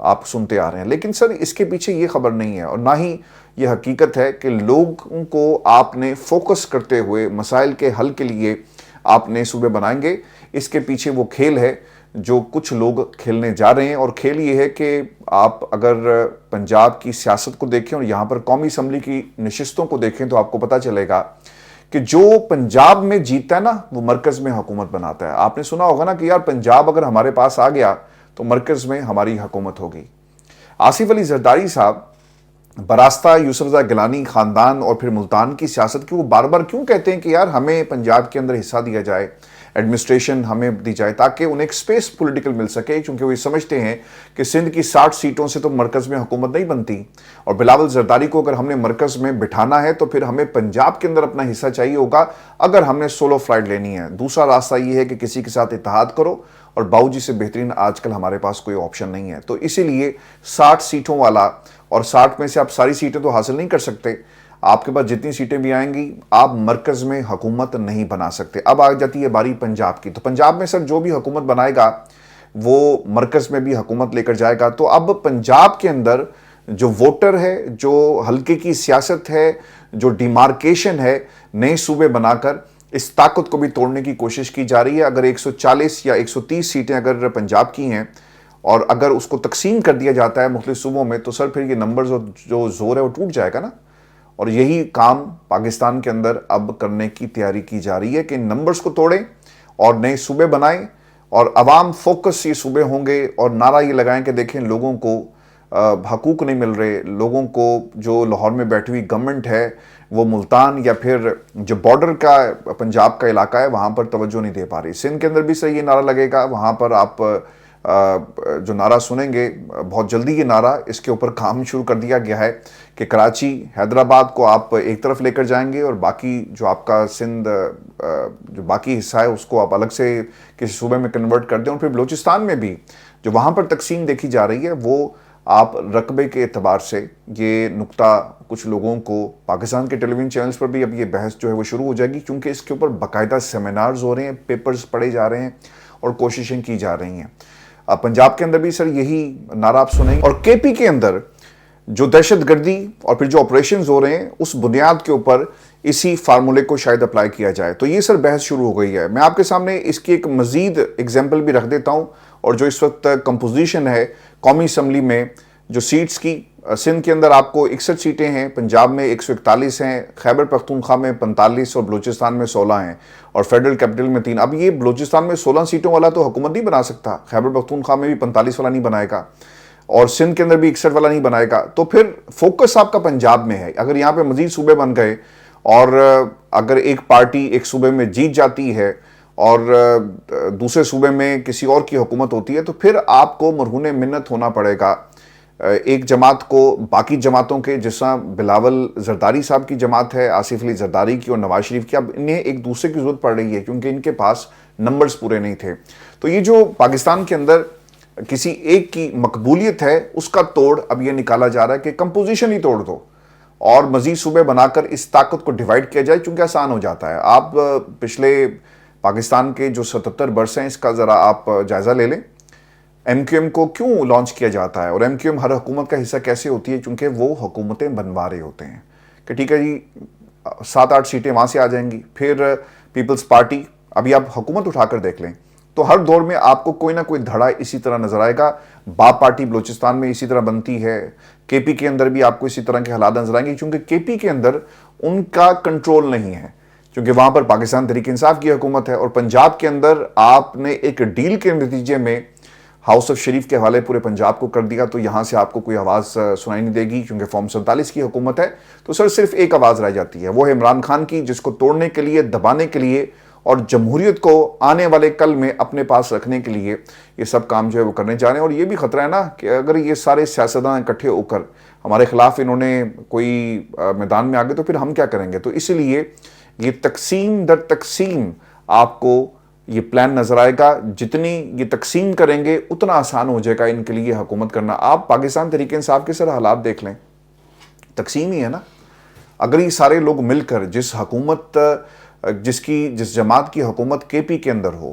آپ سنتے آ رہے ہیں. لیکن سر اس کے پیچھے یہ خبر نہیں ہے اور نہ ہی یہ حقیقت ہے کہ لوگوں کو آپ نے فوکس کرتے ہوئے مسائل کے حل کے لیے آپ نئے صوبے بنائیں گے. اس کے پیچھے وہ کھیل ہے جو کچھ لوگ کھیلنے جا رہے ہیں، اور کھیل یہ ہے کہ آپ اگر پنجاب کی سیاست کو دیکھیں اور یہاں پر قومی اسمبلی کی نشستوں کو دیکھیں تو آپ کو پتہ چلے گا کہ جو پنجاب میں جیتا ہے نا وہ مرکز میں حکومت بناتا ہے. آپ نے سنا ہوگا نا کہ یار پنجاب اگر ہمارے پاس آ گیا تو مرکز میں ہماری حکومت ہوگی. آصف علی زرداری صاحب براستہ یوسف زئی گیلانی خاندان اور پھر ملتان کی سیاست کی وہ بار بار کیوں کہتے ہیں کہ یار ہمیں پنجاب کے اندر حصہ دیا جائے، ایڈمنسٹریشن ہمیں دی جائے تاکہ انہیں ایک سپیس پولیٹیکل مل سکے، کیونکہ وہ یہ سمجھتے ہیں کہ سندھ کی 60 سیٹوں سے تو مرکز میں حکومت نہیں بنتی، اور بلاول زرداری کو اگر ہم نے مرکز میں بٹھانا ہے تو پھر ہمیں پنجاب کے اندر اپنا حصہ چاہیے ہوگا اگر ہم نے سولو فلائٹ لینی ہے. دوسرا راستہ یہ ہے کہ کسی کے ساتھ اتحاد کرو، اور باؤ جی سے بہترین آج کل ہمارے پاس کوئی آپشن نہیں ہے. تو اسی لیے 60 سیٹوں والا، اور 60 میں سے آپ ساری سیٹیں تو حاصل نہیں کر سکتے، آپ کے پاس جتنی سیٹیں بھی آئیں گی آپ مرکز میں حکومت نہیں بنا سکتے. اب آ جاتی ہے باری پنجاب کی. تو پنجاب میں سر جو بھی حکومت بنائے گا وہ مرکز میں بھی حکومت لے کر جائے گا. تو اب پنجاب کے اندر جو ووٹر ہے، جو حلقے کی سیاست ہے، جو ڈیمارکیشن ہے، نئے صوبے بنا کر اس طاقت کو بھی توڑنے کی کوشش کی جا رہی ہے. اگر 140 یا 130 سیٹیں اگر پنجاب کی ہیں اور اگر اس کو تقسیم کر دیا جاتا ہے مختلف صوبوں میں تو سر پھر یہ نمبرز اور جو زور ہے وہ ٹوٹ جائے گا نا. اور یہی کام پاکستان کے اندر اب کرنے کی تیاری کی جا رہی ہے کہ نمبرز کو توڑیں اور نئے صوبے بنائیں، اور عوام فوکس یہ صوبے ہوں گے اور نعرہ یہ لگائیں کہ دیکھیں لوگوں کو حقوق نہیں مل رہے، لوگوں کو جو لاہور میں بیٹھی ہوئی گورنمنٹ ہے وہ ملتان یا پھر جو بارڈر کا پنجاب کا علاقہ ہے وہاں پر توجہ نہیں دے پا رہی. سندھ کے اندر بھی صحیح یہ نعرہ لگے گا، وہاں پر آپ جو نعرہ سنیں گے بہت جلدی یہ نعرہ اس کے اوپر کام شروع کر دیا گیا ہے کہ کراچی حیدرآباد کو آپ ایک طرف لے کر جائیں گے اور باقی جو آپ کا سندھ جو باقی حصہ ہے اس کو آپ الگ سے کسی صوبے میں کنورٹ کر دیں. اور پھر بلوچستان میں بھی جو وہاں پر تقسیم دیکھی جا رہی ہے وہ آپ رقبے کے اعتبار سے یہ نقطہ کچھ لوگوں کو پاکستان کے ٹیلی ویژن چینلز پر بھی اب یہ بحث جو ہے وہ شروع ہو جائے گی، کیونکہ اس کے اوپر باقاعدہ سیمینارز ہو رہے ہیں، پیپرز پڑھے جا رہے ہیں اور کوششیں کی جا رہی ہیں. پنجاب کے اندر بھی سر یہی نعرہ آپ سنیں گے. اور کے پی کے اندر جو دہشت گردی اور پھر جو آپریشنز ہو رہے ہیں اس بنیاد کے اوپر اسی فارمولے کو شاید اپلائی کیا جائے. تو یہ سر بحث شروع ہو گئی ہے. میں آپ کے سامنے اس کی ایک مزید اگزامپل بھی رکھ دیتا ہوں. اور جو اس وقت کمپوزیشن ہے قومی اسمبلی میں جو سیٹس کی، سندھ کے اندر آپ کو 61 سیٹیں ہیں، پنجاب میں 141 ہیں، خیبر پختونخوا میں 45 اور بلوچستان میں 16 ہیں، اور فیڈرل کیپٹل میں 3. اب یہ بلوچستان میں 16 سیٹوں والا تو حکومت نہیں بنا سکتا، خیبر پختونخوا میں بھی 45 والا نہیں بنائے گا، اور سندھ کے اندر بھی 61 والا نہیں بنائے گا. تو پھر فوکس آپ کا پنجاب میں ہے. اگر یہاں پہ مزید صوبے بن گئے اور اگر ایک پارٹی ایک صوبے میں جیت جاتی ہے اور دوسرے صوبے میں کسی اور کی حکومت ہوتی ہے تو پھر آپ کو مرہون منت ہونا پڑے گا ایک جماعت کو باقی جماعتوں کے، جس طرح بلاول زرداری صاحب کی جماعت ہے، آصف علی زرداری کی اور نواز شریف کی. اب انہیں ایک دوسرے کی ضرورت پڑ رہی ہے کیونکہ ان کے پاس نمبرز پورے نہیں تھے. تو یہ جو پاکستان کے اندر کسی ایک کی مقبولیت ہے اس کا توڑ اب یہ نکالا جا رہا ہے کہ کمپوزیشن ہی توڑ دو اور مزید صوبے بنا کر اس طاقت کو ڈیوائیڈ کیا جائے، چونکہ آسان ہو جاتا ہے. آپ پچھلے پاکستان کے جو 77 برس ہیں اس کا ذرا آپ جائزہ لے لیں. ایم کیو ایم کو کیوں لانچ کیا جاتا ہے اور ایم کیو ایم ہر حکومت کا حصہ کیسے ہوتی ہے؟ چونکہ وہ حکومتیں بنوا رہے ہوتے ہیں کہ ٹھیک ہے جی 7-8 سیٹیں وہاں سے آ جائیں گی. پھر پیپلز پارٹی، ابھی آپ حکومت اٹھا کر دیکھ لیں تو ہر دور میں آپ کو کوئی نہ کوئی دھڑا اسی طرح نظر آئے گا. باپ پارٹی بلوچستان میں اسی طرح بنتی ہے، کے پی کے اندر بھی آپ کو اسی طرح کے حالات نظر آئیں گے کیونکہ کے پی کے اندر ان کا کنٹرول نہیں ہے، کیونکہ وہاں پر پاکستان تحریک انصاف کی حکومت ہے. اور پنجاب کے اندر آپ نے ایک ڈیل کے نتیجے میں ہاؤس آف شریف کے حوالے پورے پنجاب کو کر دیا تو یہاں سے آپ کو کوئی آواز سنائی نہیں دے گی کیونکہ فارم 47 کی حکومت ہے. تو سر صرف ایک آواز رہ جاتی ہے، وہ ہے عمران خان کی، جس کو توڑنے کے لیے، دبانے کے لیے اور جمہوریت کو آنے والے کل میں اپنے پاس رکھنے کے لیے یہ سب کام جو ہے وہ کرنے جا رہے ہیں. اور یہ بھی خطرہ ہے نا کہ اگر یہ سارے سیاستدان اکٹھے ہو کر ہمارے خلاف انہوں نے کوئی میدان میں آگے تو پھر ہم کیا کریں گے؟ تو اس لیے یہ تقسیم در تقسیم آپ کو یہ پلان نظر آئے گا. جتنی یہ تقسیم کریں گے اتنا آسان ہو جائے گا ان کے لیے حکومت کرنا. آپ پاکستان تحریک انصاف کے سر حالات دیکھ لیں، تقسیم ہی ہے نا. اگر یہ سارے لوگ مل کر جس جماعت کی حکومت کے پی کے اندر ہو،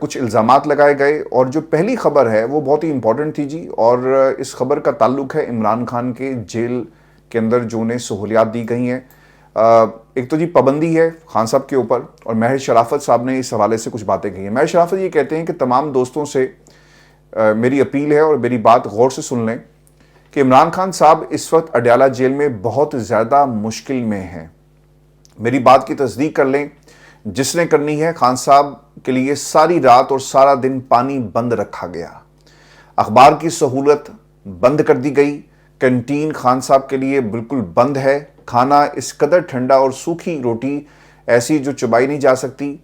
کچھ الزامات لگائے گئے، اور جو پہلی خبر ہے وہ بہت ہی امپورٹنٹ تھی جی، اور اس خبر کا تعلق ہے عمران خان کے جیل کے اندر جو انہیں سہولیات دی گئی ہیں۔ ایک تو جی پابندی ہے خان صاحب کے اوپر، اور مہر شرافت صاحب نے اس حوالے سے کچھ باتیں کہی ہیں۔ مہر شرافت یہ کہتے ہیں کہ تمام دوستوں سے میری اپیل ہے، اور میری بات غور سے سن لیں، کہ عمران خان صاحب اس وقت اڈیالہ جیل میں بہت زیادہ مشکل میں ہیں۔ میری بات کی تصدیق کر لیں، جس نے کرنی ہے، خان صاحب کے لیے ساری رات اور سارا دن پانی بند رکھا گیا، اخبار کی سہولت بند کر دی گئی، کینٹین خان صاحب کے لیے بالکل بند ہے، کھانا اس قدر ٹھنڈا اور سوکھی روٹی ایسی جو چبائی نہیں جا سکتی،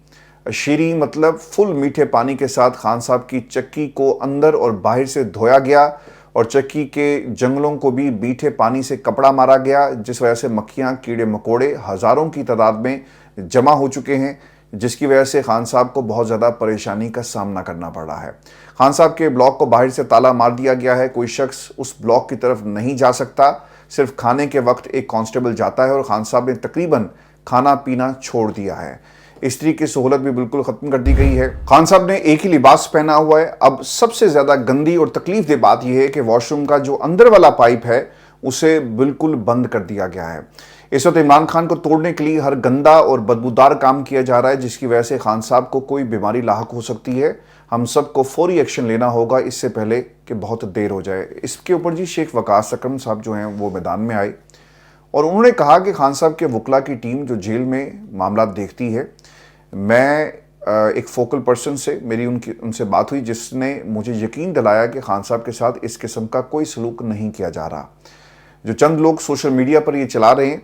شیریں مطلب فل میٹھے پانی کے ساتھ خان صاحب کی چکی کو اندر اور باہر سے دھویا گیا، اور چکی کے جنگلوں کو بھی میٹھے پانی سے کپڑا مارا گیا، جس وجہ سے مکھیاں کیڑے مکوڑے ہزاروں کی تعداد میں جمع ہو چکے ہیں، جس کی وجہ سے خان صاحب کو بہت زیادہ پریشانی کا سامنا کرنا پڑ رہا ہے۔ خان صاحب کے بلاک کو باہر سے تالا مار دیا گیا ہے، کوئی شخص اس بلاک کی طرف نہیں جا سکتا، صرف کھانے کے وقت ایک کانسٹیبل جاتا ہے، اور خان صاحب نے تقریباً کھانا پینا چھوڑ دیا ہے۔ استری کی سہولت بھی بالکل ختم کر دی گئی ہے۔ خان صاحب نے ایک ہی لباس پہنا ہوا ہے۔ اب سب سے زیادہ گندی اور تکلیف دہ بات یہ ہے کہ واش روم کا جو اندر والا پائپ ہے اسے بالکل بند کر دیا گیا ہے۔ اس وقت عمران خان کو توڑنے کے لیے ہر گندا اور بدبودار کام کیا جا رہا ہے، جس کی وجہ سے خان صاحب کو کوئی بیماری لاحق ہو سکتی ہے۔ ہم سب کو فوری ایکشن لینا ہوگا اس سے پہلے کہ بہت دیر ہو جائے۔ اس کے اوپر جی شیخ وقاص اکرم صاحب جو ہیں وہ میدان میں آئے، اور انہوں نے کہا کہ خان صاحب کے وکلا کی ٹیم جو جیل میں معاملات دیکھتی ہے، میں ایک فوکل پرسن سے میری ان سے بات ہوئی، جس نے مجھے یقین دلایا کہ خان صاحب کے ساتھ اس قسم کا کوئی سلوک نہیں کیا جا رہا۔ جو چند لوگ سوشل میڈیا پر یہ چلا رہے ہیں،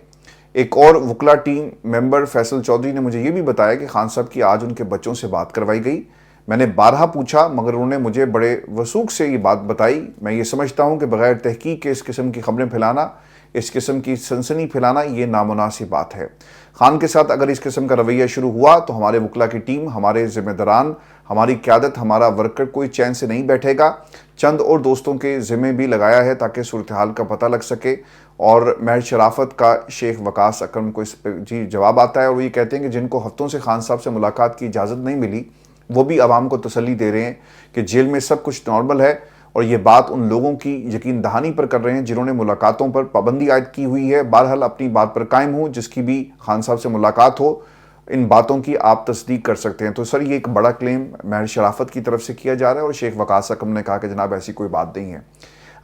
ایک اور وکلا ٹیم ممبر فیصل چودھری نے مجھے یہ بھی بتایا کہ خان صاحب کی آج ان کے بچوں سے بات کروائی گئی۔ میں نے بارہا پوچھا، مگر انہوں نے مجھے بڑے وثوق سے یہ بات بتائی۔ میں یہ سمجھتا ہوں کہ بغیر تحقیق کے اس قسم کی خبریں پھیلانا، اس قسم کی سنسنی پھیلانا، یہ نامناسب بات ہے۔ خان کے ساتھ اگر اس قسم کا رویہ شروع ہوا تو ہمارے وکلا کی ٹیم، ہمارے ذمہ داران، ہماری قیادت، ہمارا ورکر کوئی چین سے نہیں بیٹھے گا۔ چند اور دوستوں کے ذمہ بھی لگایا ہے تاکہ صورتحال کا پتہ لگ سکے، اور مہر شرافت کا شیخ وقاص اکرم کو اس پہ جی جواب آتا ہے، اور وہ یہ کہتے ہیں کہ جن کو ہفتوں سے خان صاحب سے ملاقات کی اجازت نہیں ملی، وہ بھی عوام کو تسلی دے رہے ہیں کہ جیل میں سب کچھ نارمل ہے، اور یہ بات ان لوگوں کی یقین دہانی پر کر رہے ہیں جنہوں نے ملاقاتوں پر پابندی عائد کی ہوئی ہے۔ بہرحال اپنی بات پر قائم ہوں، جس کی بھی خان صاحب سے ملاقات ہو، ان باتوں کی آپ تصدیق کر سکتے ہیں۔ تو سر، یہ ایک بڑا کلیم مہر شرافت کی طرف سے کیا جا رہا ہے، اور شیخ وقاص اکرم نے کہا کہ جناب ایسی کوئی بات نہیں ہے۔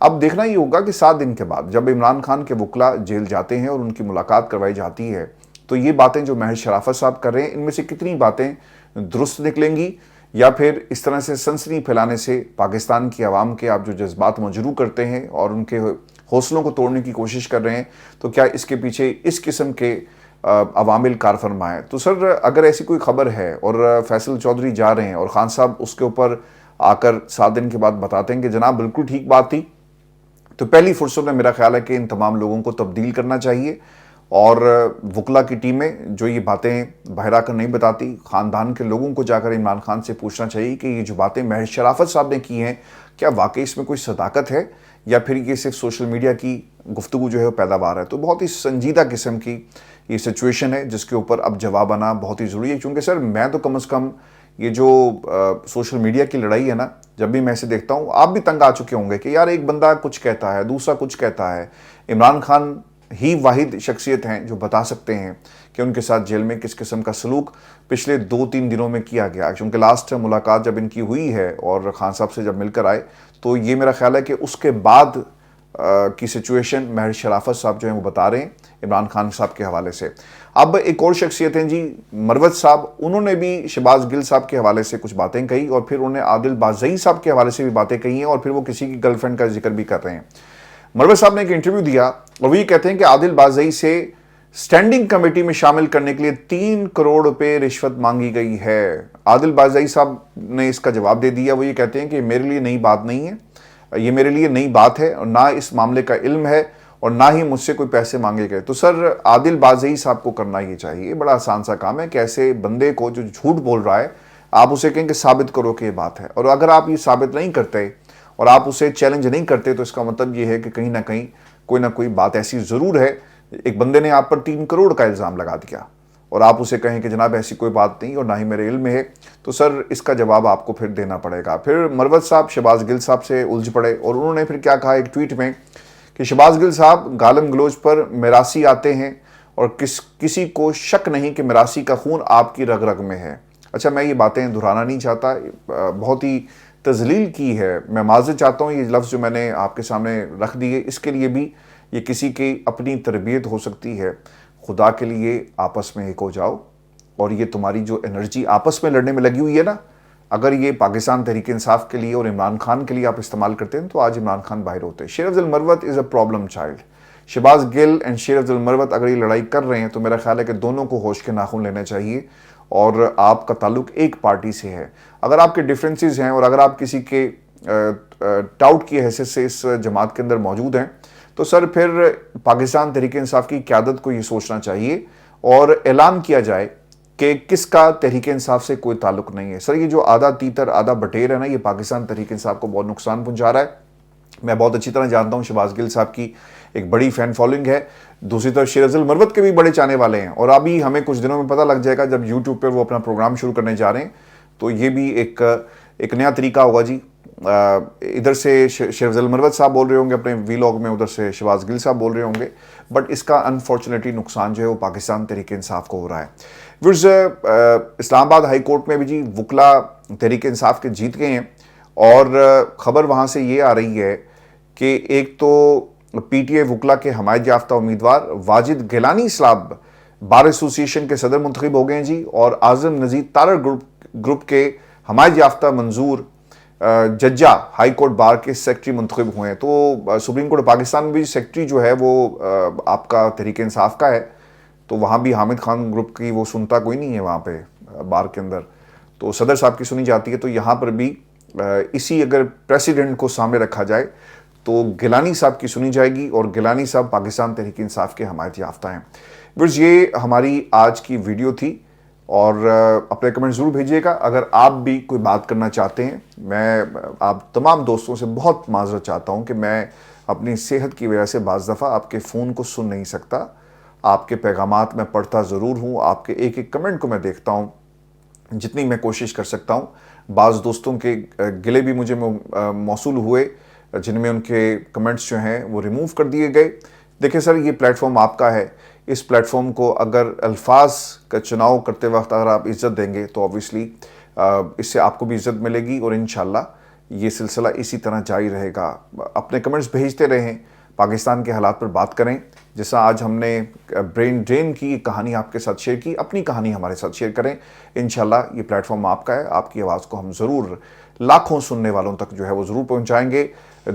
اب دیکھنا یہ ہوگا کہ 7 دن کے بعد جب عمران خان کے وکلا جیل جاتے ہیں اور ان کی ملاقات کروائی جاتی ہے، تو یہ باتیں جو مہر شرافت صاحب کر رہے ہیں، ان میں سے کتنی باتیں درست نکلیں گی، یا پھر اس طرح سے سنسنی پھیلانے سے پاکستان کی عوام کے آپ جو جذبات مجروح کرتے ہیں اور ان کے حوصلوں کو توڑنے کی کوشش کر رہے ہیں، تو کیا اس کے پیچھے اس قسم کے عوامل کار فرما ہے؟ تو سر، اگر ایسی کوئی خبر ہے اور فیصل چودھری جا رہے ہیں اور خان صاحب اس کے اوپر آ کر 7 دن کے بعد بتاتے ہیں کہ جناب بالکل ٹھیک بات تھی، تو پہلی فرصت میں میرا خیال ہے کہ ان تمام لوگوں کو تبدیل کرنا چاہیے، اور وکلا کی ٹیمیں جو یہ باتیں باہر آ کر نہیں بتاتی، خاندان کے لوگوں کو جا کر عمران خان سے پوچھنا چاہیے کہ یہ جو باتیں مہر شرافت صاحب نے کی ہیں، کیا واقعی اس میں کوئی صداقت ہے، یا پھر یہ صرف سوشل میڈیا کی گفتگو جو ہے وہ پیداوار ہے؟ تو بہت ہی سنجیدہ قسم کی یہ سچویشن ہے، جس کے اوپر اب جواب آنا بہت ہی ضروری ہے، کیونکہ سر میں تو کم از کم یہ جو سوشل میڈیا کی لڑائی ہے نا، جب بھی میں اسے دیکھتا ہوں، آپ بھی تنگ آ چکے ہوں گے کہ یار ایک بندہ کچھ کہتا ہے، دوسرا کچھ کہتا ہے۔ عمران خان ہی واحد شخصیت ہیں جو بتا سکتے ہیں کہ ان کے ساتھ جیل میں کس قسم کا سلوک پچھلے 2-3 دنوں میں کیا گیا، کیونکہ لاسٹ ملاقات جب ان کی ہوئی ہے اور خان صاحب سے جب مل کر آئے، تو یہ میرا خیال ہے کہ اس کے بعد کی سچویشن مہر شرافت صاحب جو ہیں وہ بتا رہے ہیں عمران خان صاحب کے حوالے سے۔ اب ایک اور شخصیت ہیں جی مروت صاحب، انہوں نے بھی شہباز گل صاحب کے حوالے سے کچھ باتیں کہی، اور پھر انہوں نے عادل بازئی صاحب کے حوالے سے بھی باتیں کہی ہیں، اور پھر وہ کسی کی گرل فرینڈ کا ذکر بھی کر رہے ہیں۔ مروت صاحب نے ایک انٹرویو دیا، اور وہ یہ کہتے ہیں کہ عادل بازئی سے سٹینڈنگ کمیٹی میں شامل کرنے کے لیے 3 کروڑ روپے رشوت مانگی گئی ہے۔ عادل بازئی صاحب نے اس کا جواب دے دیا، وہ یہ کہتے ہیں کہ میرے لیے نئی بات نہیں ہے، یہ میرے لیے نئی بات ہے، اور نہ اس معاملے کا علم ہے، اور نہ ہی مجھ سے کوئی پیسے مانگے گئے۔ تو سر، عادل بازئی صاحب کو کرنا یہ چاہیے، یہ بڑا آسان سا کام ہے کہ ایسے بندے کو جو جھوٹ بول رہا ہے، آپ اسے کہیں کہ ثابت کرو کہ یہ بات ہے، اور اگر آپ یہ ثابت نہیں کرتے اور آپ اسے چیلنج نہیں کرتے، تو اس کا مطلب یہ ہے کہ کہیں نہ کہیں کوئی نہ کوئی بات ایسی ضرور ہے۔ ایک بندے نے آپ پر 3 کروڑ کا الزام لگا دیا، اور آپ اسے کہیں کہ جناب ایسی کوئی بات نہیں اور نہ ہی میرے علم میں ہے، تو سر اس کا جواب آپ کو پھر دینا پڑے گا۔ پھر مروت صاحب شہباز گل صاحب سے الجھ پڑے اور انہوں نے پھر کیا کہا ایک ٹویٹ میں کہ شہباز گل صاحب گالم گلوچ پر میراثی آتے ہیں اور کسی کو شک نہیں کہ میراثی کا خون آپ کی رگ رگ میں ہے۔ اچھا، میں یہ باتیں دہرانا نہیں چاہتا، بہت ہی تذلیل کی ہے، میں معذرت چاہتا ہوں، یہ لفظ جو میں نے آپ کے سامنے رکھ دیے اس کے لیے بھی یہ کسی کی اپنی تربیت ہو سکتی ہے۔ خدا کے لیے آپس میں ایک ہو جاؤ، اور یہ تمہاری جو انرجی آپس میں لڑنے میں لگی ہوئی ہے نا، اگر یہ پاکستان تحریک انصاف کے لیے اور عمران خان کے لیے آپ استعمال کرتے ہیں تو آج عمران خان باہر ہوتے ہیں۔ Sher Afzal Marwat is a problem child. Shahbaz Gill and Sher Afzal مروت اگر یہ لڑائی کر رہے ہیں تو میرا خیال ہے کہ دونوں کو ہوش کے ناخن لینا چاہیے، اور آپ کا تعلق ایک پارٹی سے ہے۔ اگر آپ کے ڈیفرنسز ہیں اور اگر آپ کسی کے ٹاؤٹ کی حیثیت سے اس جماعت کے اندر موجود ہیں تو سر پھر پاکستان تحریک انصاف کی قیادت کو یہ سوچنا چاہیے اور اعلان کیا جائے کہ کس کا تحریک انصاف سے کوئی تعلق نہیں ہے۔ سر یہ جو آدھا تیتر آدھا بٹیر ہے نا، یہ پاکستان تحریک انصاف کو بہت نقصان پہنچا رہا ہے۔ میں بہت اچھی طرح جانتا ہوں شہباز گل صاحب کی ایک بڑی فین فالوئنگ ہے، دوسری طرف شیر افضل مروت کے بھی بڑے چاہنے والے ہیں، اور ابھی ہمیں کچھ دنوں میں پتہ لگ جائے گا جب یوٹیوب پر وہ اپنا پروگرام شروع کرنے جا رہے ہیں تو یہ بھی ایک نیا طریقہ ہوگا جی۔ ادھر سے شیر افضل مروت صاحب بول رہے ہوں گے اپنے ویلاگ میں، ادھر سے شہباز گل صاحب بول رہے ہوں گے، بٹ اس کا انفارچونیٹلی نقصان جو ہے وہ پاکستان تحریک انصاف کو ہو رہا ہے۔ ورز اسلام آباد ہائی کورٹ میں بھی جی وکلا تحریک انصاف کے جیت گئے ہیں، اور خبر وہاں سے یہ آ رہی ہے کہ ایک تو پی ٹی اے وکلا کے حمایت یافتہ امیدوار واجد گیلانی صاحب بار ایسوسی ایشن کے صدر منتخب ہو گئے ہیں جی، اور اعظم نذیر تارڑ گروپ کے حمایت یافتہ منظور ججہ ہائی کورٹ بار کے سیکرٹری منتخب ہوئے ہیں۔ تو سپریم کورٹ پاکستان میں بھی سیکرٹری جو ہے وہ آپ کا تحریک انصاف کا ہے، تو وہاں بھی حامد خان گروپ کی وہ سنتا کوئی نہیں ہے وہاں پہ بار کے اندر، تو صدر صاحب کی سنی جاتی ہے۔ تو یہاں پر بھی اسی اگر پریسیڈنٹ کو سامنے رکھا جائے تو گیلانی صاحب کی سنی جائے گی، اور گیلانی صاحب پاکستان تحریک انصاف کے حمایت یافتہ ہیں۔ ورز یہ ہماری آج کی ویڈیو تھی، اور اپنے کمنٹ ضرور بھیجیے گا اگر آپ بھی کوئی بات کرنا چاہتے ہیں۔ میں آپ تمام دوستوں سے بہت معذرت چاہتا ہوں کہ میں اپنی صحت کی وجہ سے بعض دفعہ آپ کے فون کو سن نہیں سکتا، آپ کے پیغامات میں پڑھتا ضرور ہوں، آپ کے ایک ایک کمنٹ کو میں دیکھتا ہوں جتنی میں کوشش کر سکتا ہوں۔ بعض دوستوں کے گلے بھی مجھے موصول ہوئے جن میں ان کے کمنٹس جو ہیں وہ ریموو کر دیے گئے۔ دیکھیں سر، یہ پلیٹ فارم آپ کا ہے، اس پلیٹ فارم کو اگر الفاظ کا چناؤ کرتے وقت اگر آپ عزت دیں گے تو آبویسلی اس سے آپ کو بھی عزت ملے گی، اور انشاءاللہ یہ سلسلہ اسی طرح جاری رہے گا۔ اپنے کمنٹس بھیجتے رہیں، پاکستان کے حالات پر بات کریں، جیسا آج ہم نے برین ڈرین کی کہانی آپ کے ساتھ شیئر کی، اپنی کہانی ہمارے ساتھ شیئر کریں۔ انشاءاللہ یہ پلیٹ فارم آپ کا ہے، آپ کی آواز کو ہم ضرور لاکھوں سننے والوں تک جو ہے وہ ضرور پہنچائیں گے۔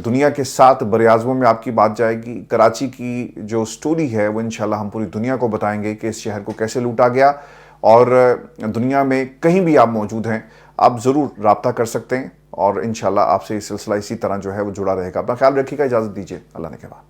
دنیا کے 7 براعظموں میں آپ کی بات جائے گی۔ کراچی کی جو سٹوری ہے وہ انشاءاللہ ہم پوری دنیا کو بتائیں گے کہ اس شہر کو کیسے لوٹا گیا، اور دنیا میں کہیں بھی آپ موجود ہیں آپ ضرور رابطہ کر سکتے ہیں، اور انشاءاللہ آپ سے یہ سلسلہ اسی طرح جو ہے وہ جڑا رہے گا۔ اپنا خیال رکھیے گا، اجازت دیجیے، اللہ نے کہا۔